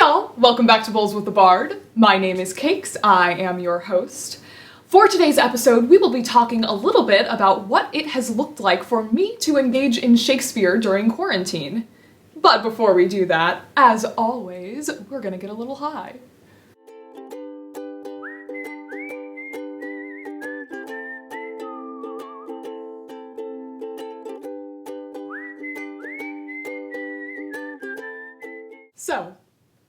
y'all, welcome back to Bowls with the Bard. My name is Cakes, I am your host. For today's episode, we will be talking a little bit about what it has looked like for me to engage in Shakespeare during quarantine. But before we do that, as always, we're gonna get a little high. So,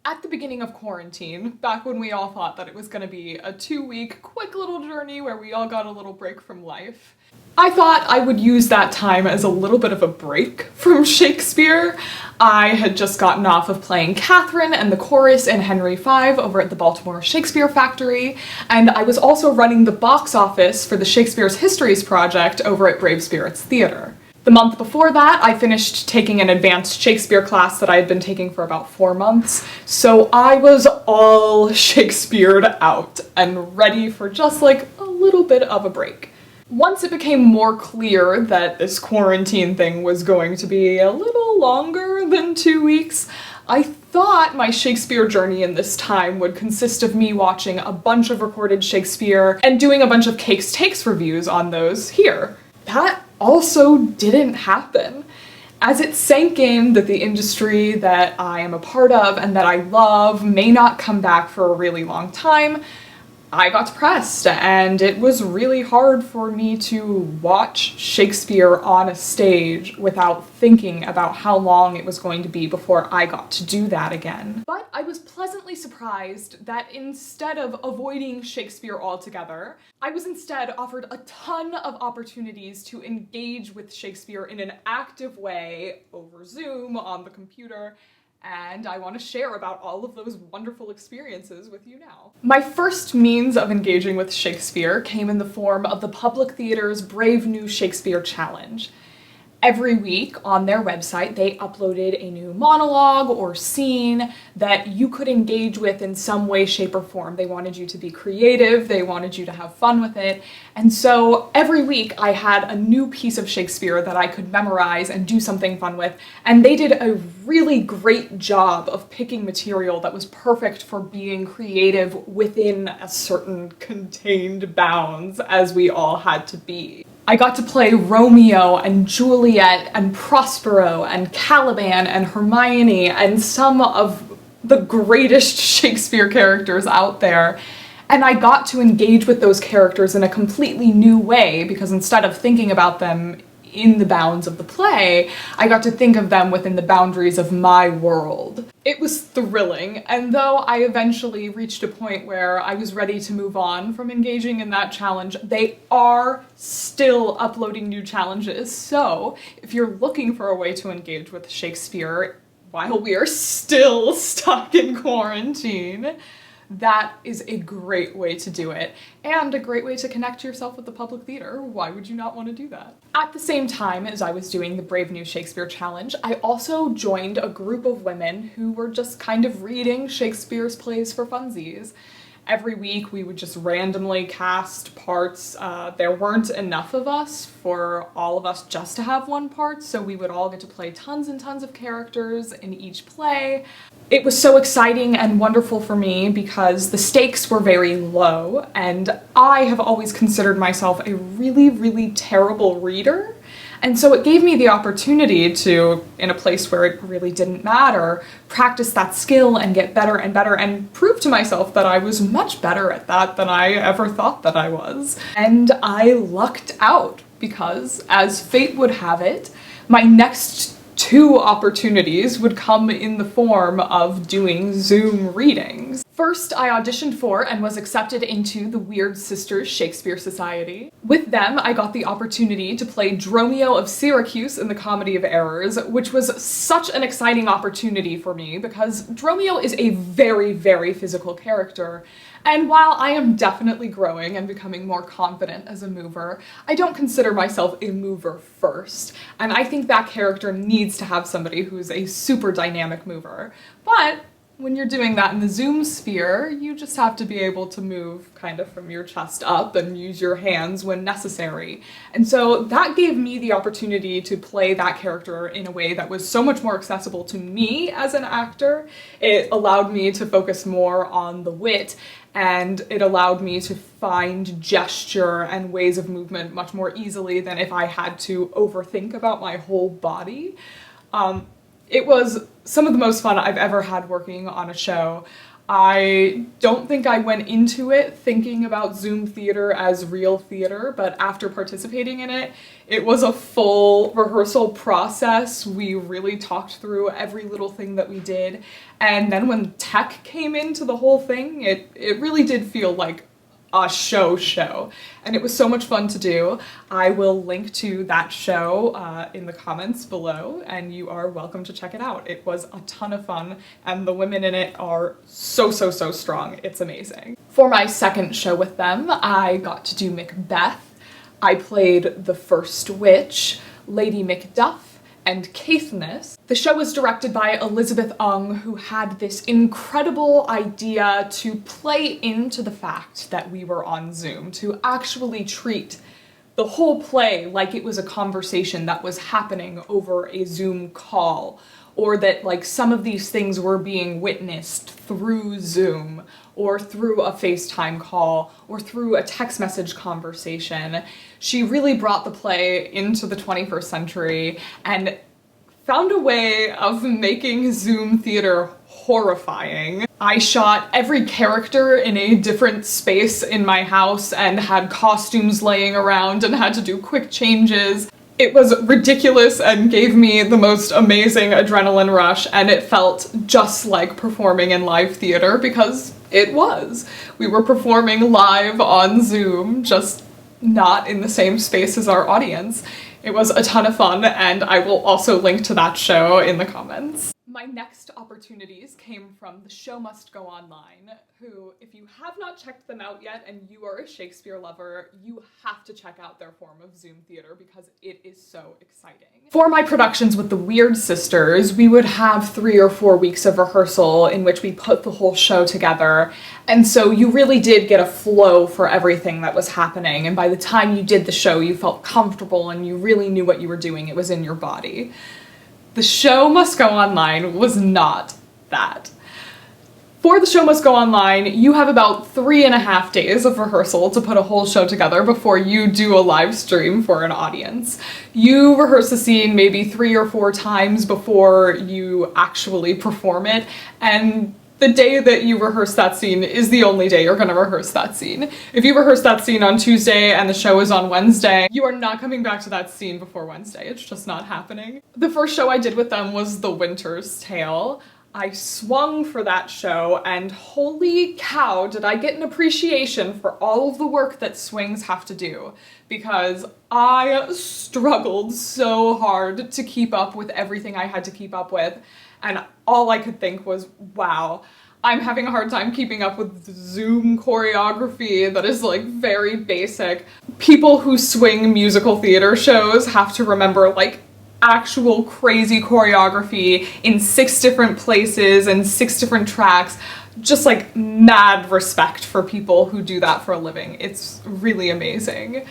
at the beginning of quarantine, back when we all thought that it was gonna be a 2-week quick little journey where we all got a little break from life, I thought I would use that time as a little bit of a break from Shakespeare. I had just gotten off of playing Catherine and the chorus in Henry V over at the Baltimore Shakespeare Factory, and I was also running the box office for the Shakespeare's Histories project over at Brave Spirits Theatre. The month before that, I finished taking an advanced Shakespeare class that I had been taking for about 4 months, so I was all Shakespeare'd out and ready for just like a little bit of a break. Once it became more clear that this quarantine thing was going to be a little longer than 2 weeks, I thought my Shakespeare journey in this time would consist of me watching a bunch of recorded Shakespeare and doing a bunch of Cakes Takes reviews on those here. That also didn't happen. As it sank in that the industry that I am a part of and that I love may not come back for a really long time, I got depressed, and it was really hard for me to watch Shakespeare on a stage without thinking about how long it was going to be before I got to do that again. But I was pleasantly surprised that instead of avoiding Shakespeare altogether, I was instead offered a ton of opportunities to engage with Shakespeare in an active way over Zoom, on the computer, and I want to share about all of those wonderful experiences with you now. My first means of engaging with Shakespeare came in the form of the Public Theatre's Brave New Shakespeare Challenge. Every week on their website, they uploaded a new monologue or scene that you could engage with in some way, shape, or form. They wanted you to be creative, they wanted you to have fun with it, and so every week I had a new piece of Shakespeare that I could memorize and do something fun with, and they did a really great job of picking material that was perfect for being creative within a certain contained bounds, as we all had to be. I got to play Romeo and Juliet and Prospero and Caliban and Hermione and some of the greatest Shakespeare characters out there. And I got to engage with those characters in a completely new way, because instead of thinking about them in the bounds of the play, I got to think of them within the boundaries of my world. It was thrilling, and though I eventually reached a point where I was ready to move on from engaging in that challenge, they are still uploading new challenges, so if you're looking for a way to engage with Shakespeare while we are still stuck in quarantine, that is a great way to do it, and a great way to connect yourself with the public theater. Why would you not want to do that? At the same time as I was doing the Brave New Shakespeare Challenge, I also joined a group of women who were just kind of reading Shakespeare's plays for funsies. Every week we would just randomly cast parts. There weren't enough of us for all of us just to have one part, so we would all get to play tons and tons of characters in each play. It was so exciting and wonderful for me because the stakes were very low, and I have always considered myself a really, really terrible reader. And so it gave me the opportunity to, in a place where it really didn't matter, practice that skill and get better and prove to myself that I was much better at that than I ever thought that I was. And I lucked out because, as fate would have it, my next 2 opportunities would come in the form of doing Zoom readings. First, I auditioned for and was accepted into the Weird Sisters Shakespeare Society. With them, I got the opportunity to play Dromio of Syracuse in the Comedy of Errors, which was such an exciting opportunity for me because Dromio is a very, very physical character. And while I am definitely growing and becoming more confident as a mover, I don't consider myself a mover first. And I think that character needs to have somebody who's a super dynamic mover. But When you're doing that in the Zoom sphere, you just have to be able to move kind of from your chest up and use your hands when necessary. And so that gave me the opportunity to play that character in a way that was so much more accessible to me as an actor. It allowed me to focus more on the wit, and it allowed me to find gesture and ways of movement much more easily than if I had to overthink about my whole body. It was some of the most fun I've ever had working on a show. I don't think I went into it thinking about Zoom theater as real theater, but after participating in it, it was a full rehearsal process. We really talked through every little thing that we did, and then when tech came into the whole thing, it really did feel like a show, and it was so much fun to do. I will link to that show in the comments below, and you are welcome to check it out. It was a ton of fun, and the women in it are so strong. It's amazing. For my second show with them, I got to do Macbeth. I played the first witch, Lady Macduff, and Caithness. The show was directed by Elizabeth Ung, who had this incredible idea to play into the fact that we were on Zoom, to actually treat the whole play like it was a conversation that was happening over a Zoom call, or that like some of these things were being witnessed through Zoom, or through a FaceTime call, or through a text message conversation. She really brought the play into the 21st century and found a way of making Zoom theater horrifying. I shot every character in a different space in my house and had costumes laying around and had to do quick changes. It was ridiculous and gave me the most amazing adrenaline rush, and it felt just like performing in live theater because it was. We were performing live on Zoom, just not in the same space as our audience. It was a ton of fun, and I will also link to that show in the comments. My next opportunities came from The Show Must Go Online, who, if you have not checked them out yet and you are a Shakespeare lover, you have to check out their form of Zoom theater because it is so exciting. For my productions with the Weird Sisters, we would have 3 or 4 weeks of rehearsal in which we put the whole show together, and so you really did get a flow for everything that was happening, and by the time you did the show, you felt comfortable and you really knew what you were doing. It was in your body. The Show Must Go Online was not that. For The Show Must Go Online, you have about 3.5 days of rehearsal to put a whole show together before you do a live stream for an audience. You rehearse a scene maybe 3 or 4 times before you actually perform it, and the day that you rehearse that scene is the only day you're gonna rehearse that scene. If you rehearse that scene on Tuesday and the show is on Wednesday, you are not coming back to that scene before Wednesday. It's just not happening. The first show I did with them was The Winter's Tale. I swung for that show, and holy cow, did I get an appreciation for all of the work that swings have to do, because I struggled so hard to keep up with everything I had to keep up with, and all I could think was, wow, I'm having a hard time keeping up with Zoom choreography that is like very basic. People who swing musical theater shows have to remember like actual crazy choreography in 6 different places and 6 different tracks. Just like mad respect for people who do that for a living. It's really amazing.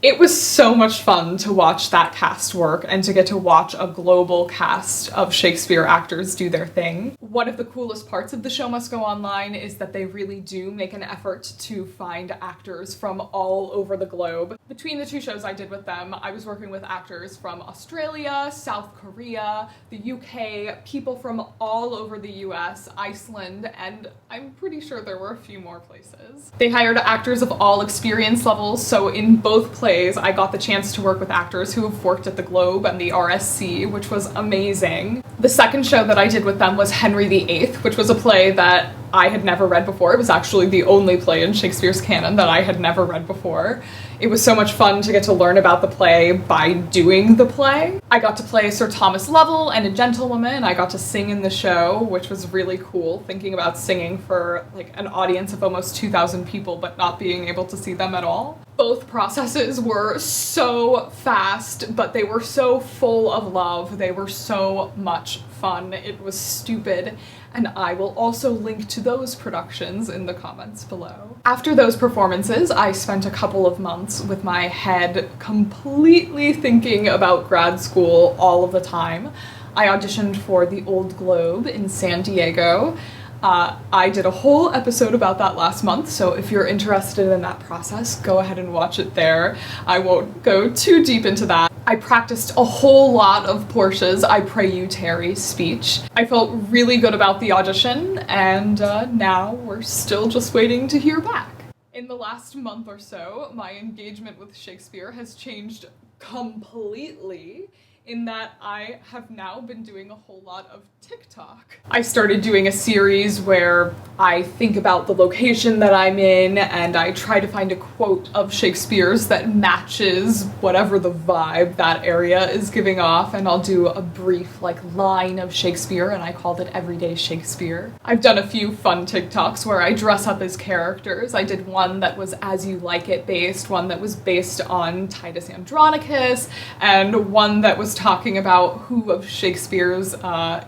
It was so much fun to watch that cast work and to get to watch a global cast of Shakespeare actors do their thing. One of the coolest parts of The Show Must Go Online is that they really do make an effort to find actors from all over the globe. Between the 2 shows I did with them, I was working with actors from Australia, South Korea, the UK, people from all over the US, Iceland, and I'm pretty sure there were a few more places. They hired actors of all experience levels, so in both plays I got the chance to work with actors who have worked at the Globe and the RSC, which was amazing. The second show that I did with them was Henry VIII, which was a play that I had never read before. It was actually the only play in Shakespeare's canon that I had never read before. It was so much fun to get to learn about the play by doing the play. I got to play Sir Thomas Lovell and a gentlewoman. I got to sing in the show, which was really cool, thinking about singing for like an audience of almost 2,000 people but not being able to see them at all. Both processes were so fast, but they were so full of love. They were so much fun, it was stupid, and I will also link to those productions in the comments below. After those performances, I spent a couple of months with my head completely thinking about grad school all of the time. I auditioned for the Old Globe in San Diego. I did a whole episode about that last month, so if you're interested in that process, go ahead and watch it there. I won't go too deep into that. I practiced a whole lot of Portia's I Pray You Tarry speech. I felt really good about the audition, and now we're still just waiting to hear back. In the last month or so, my engagement with Shakespeare has changed completely, in that I have now been doing a whole lot of TikTok. I started doing a series where I think about the location that I'm in and I try to find a quote of Shakespeare's that matches whatever the vibe that area is giving off, and I'll do a brief line of Shakespeare, and I called it Everyday Shakespeare. I've done a few fun TikToks where I dress up as characters. I did one that was As You Like It based, one that was based on Titus Andronicus, and one that was talking about who of Shakespeare's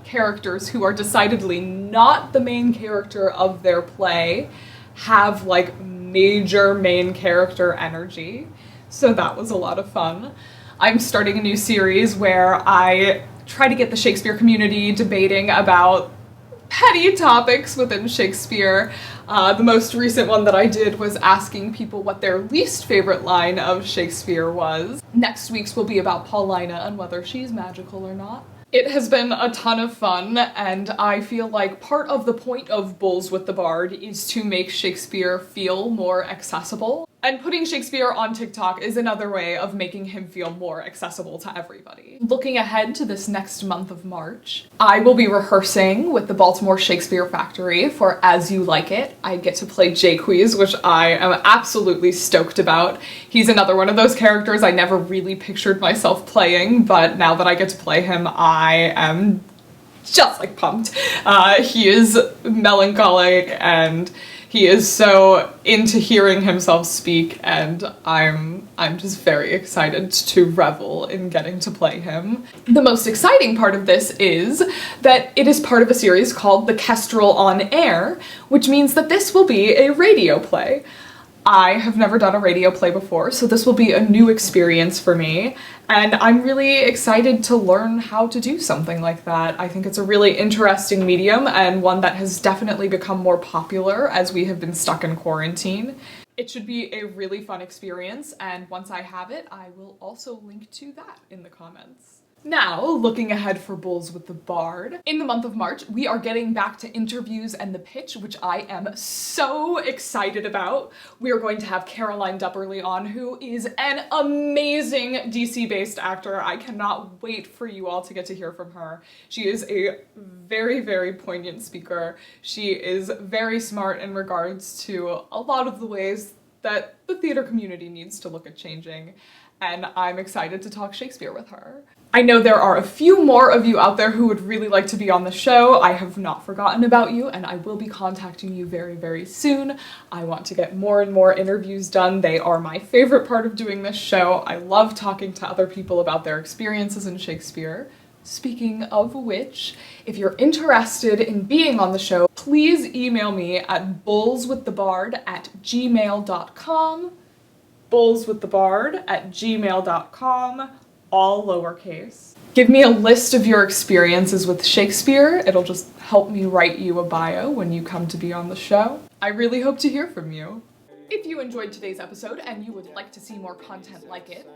characters who are decidedly not the main character of their play have major main character energy. So that was a lot of fun. I'm starting a new series where I try to get the Shakespeare community debating about petty topics within Shakespeare. The most recent one that I did was asking people what their least favorite line of Shakespeare was. Next week's will be about Paulina and whether she's magical or not. It has been a ton of fun, and I feel like part of the point of Bulls with the Bard is to make Shakespeare feel more accessible. And putting Shakespeare on TikTok is another way of making him feel more accessible to everybody. Looking ahead to this next month of March, I will be rehearsing with the Baltimore Shakespeare Factory for As You Like It. I get to play Jaques, which I am absolutely stoked about. He's another one of those characters I never really pictured myself playing, but now that I get to play him, I am just pumped. He is melancholic and he is so into hearing himself speak, and I'm just very excited to revel in getting to play him. The most exciting part of this is that it is part of a series called the Kestrel on Air, which means that this will be a radio play. I have never done a radio play before, so this will be a new experience for me, and I'm really excited to learn how to do something like that. I think it's a really interesting medium, and one that has definitely become more popular as we have been stuck in quarantine. It should be a really fun experience, and once I have it, I will also link to that in the comments. Now, looking ahead for Bulls with the Bard. In the month of March, we are getting back to interviews and the pitch, which I am so excited about. We are going to have Caroline Dupperly on, who is an amazing DC-based actor. I cannot wait for you all to get to hear from her. She is a very, very poignant speaker. She is very smart in regards to a lot of the ways that the theater community needs to look at changing, and I'm excited to talk Shakespeare with her. I know there are a few more of you out there who would really like to be on the show. I have not forgotten about you, and I will be contacting you very, very soon. I want to get more and more interviews done. They are my favorite part of doing this show. I love talking to other people about their experiences in Shakespeare. Speaking of which, if you're interested in being on the show, please email me at bullswiththebard@gmail.com. bullswiththebard@gmail.com. all lowercase. Give me a list of your experiences with Shakespeare. It'll just help me write you a bio when you come to be on the show. I really hope to hear from you. If you enjoyed today's episode and you would like to see more content like it,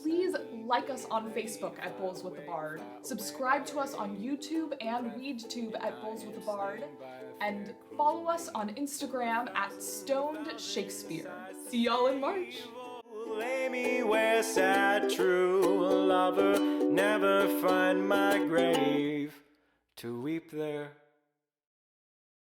please like us on Facebook at Bulls with the Bard, subscribe to us on YouTube and ReadTube at Bulls with the Bard, and follow us on Instagram at Stoned Shakespeare. See y'all in March! Lay me where sad true lover never find my grave to weep there.